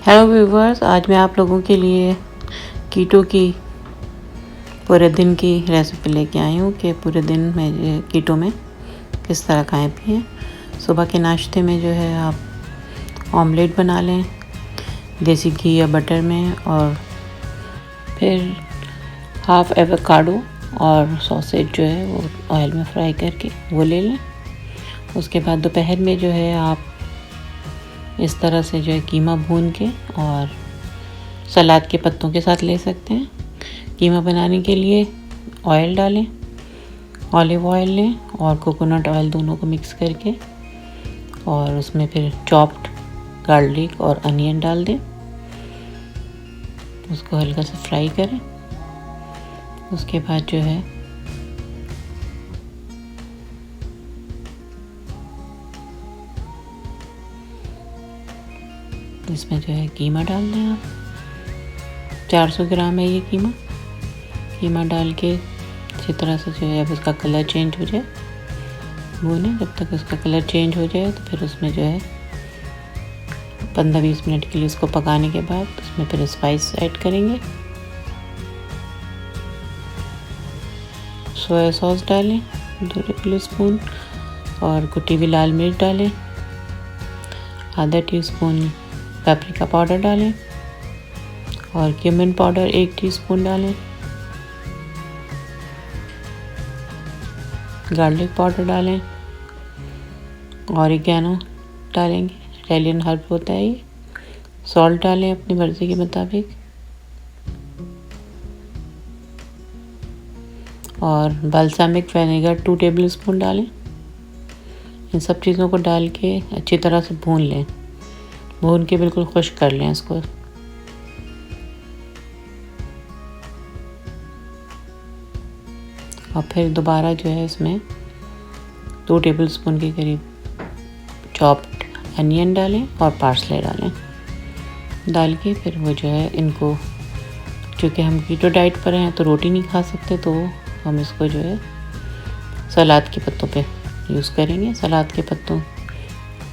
Hello viewers, आज मैं आप लोगों के लिए कीटो की पूरे दिन की रेसिपी लेके आई हूँ कि पूरे दिन में कीटो में किस तरह खाएं पिएं। सुबह के नाश्ते में जो है आप ऑमलेट बना लें देसी घी या बटर में, और फिर हाफ एवोकाडो और सॉसेज जो है वो ऑयल में फ्राई करके वो ले लें। उसके बाद दोपहर में जो है आप इस तरह से जो है कीमा भून के और सलाद के पत्तों के साथ ले सकते हैं। कीमा बनाने के लिए ऑयल डालें, ऑलिव ऑयल लें और कोकोनट ऑयल, दोनों को मिक्स करके और उसमें फिर चॉप्ड गार्लिक और अनियन डाल दें। उसको हल्का सा फ्राई करें। उसके बाद जो है इसमें जो है कीमा डाल दें। आप 400 ग्राम है ये कीमा डाल के अच्छी तरह से जो है अब उसका कलर चेंज हो जाए भूनें। जब तक उसका कलर चेंज हो जाए तो फिर उसमें जो है 15-20 मिनट के लिए उसको पकाने के बाद उसमें फिर स्पाइस ऐड करेंगे। सोया सॉस डालें 2 टेबल स्पून और कुटी हुई लाल मिर्च डालें। आधा टीस्पून पेपरिका पाउडर डालें और क्यूमिन पाउडर 1 टीस्पून डालें। गार्लिक पाउडर डालें, ऑरिगेनो डालेंगे, इटालियन हर्ब होता है ये। सॉल्ट डालें अपनी मर्ज़ी के मुताबिक और बाल्सामिक विनेगर 2 टेबल स्पून डालें। इन सब चीज़ों को डाल के अच्छी तरह से भून लें, भून के बिल्कुल खुश्क कर लें इसको। और फिर दोबारा जो है इसमें 2 टेबल स्पून के करीब चॉप्ड अनियन डालें और पार्सले डालें। डाल के फिर वो जो है इनको, चूँकि हम कीटो डाइट पर हैं तो रोटी नहीं खा सकते, तो हम इसको जो है सलाद के पत्तों पे यूज़ करेंगे। सलाद के पत्तों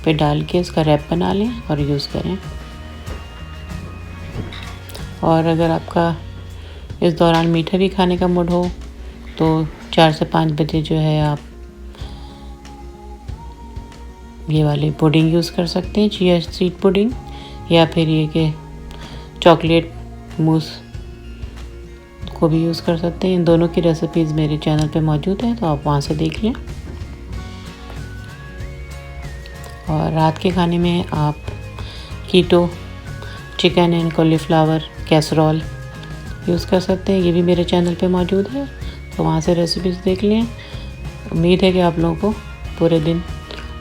पे डाल के इसका रैप बना लें और यूज़ करें। और अगर आपका इस दौरान मीठा भी खाने का मूड हो तो 4 से 5 बजे जो है आप ये वाली पुडिंग यूज़ कर सकते हैं, चिया सीड पुडिंग, या फिर ये कि चॉकलेट मूस को भी यूज़ कर सकते हैं। इन दोनों की रेसिपीज़ मेरे चैनल पे मौजूद है, तो आप वहाँ से देख लें। और रात के खाने में आप keto chicken and cauliflower casserole use कर सकते हैं, ये भी मेरे चैनल पे मौजूद है, तो वहाँ से रेसिपीज़ देख लें। उम्मीद है कि आप लोगों को पूरे दिन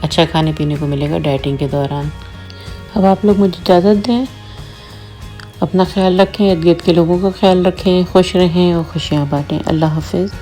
अच्छा खाने पीने को मिलेगा डाइटिंग के दौरान। अब आप लोग मुझे इजाज़त दें, अपना ख्याल रखें, इर्द गिर्द के लोगों का ख्याल रखें, खुश रहें और खुशियाँ बांटें। अल्लाह हाफ़िज़।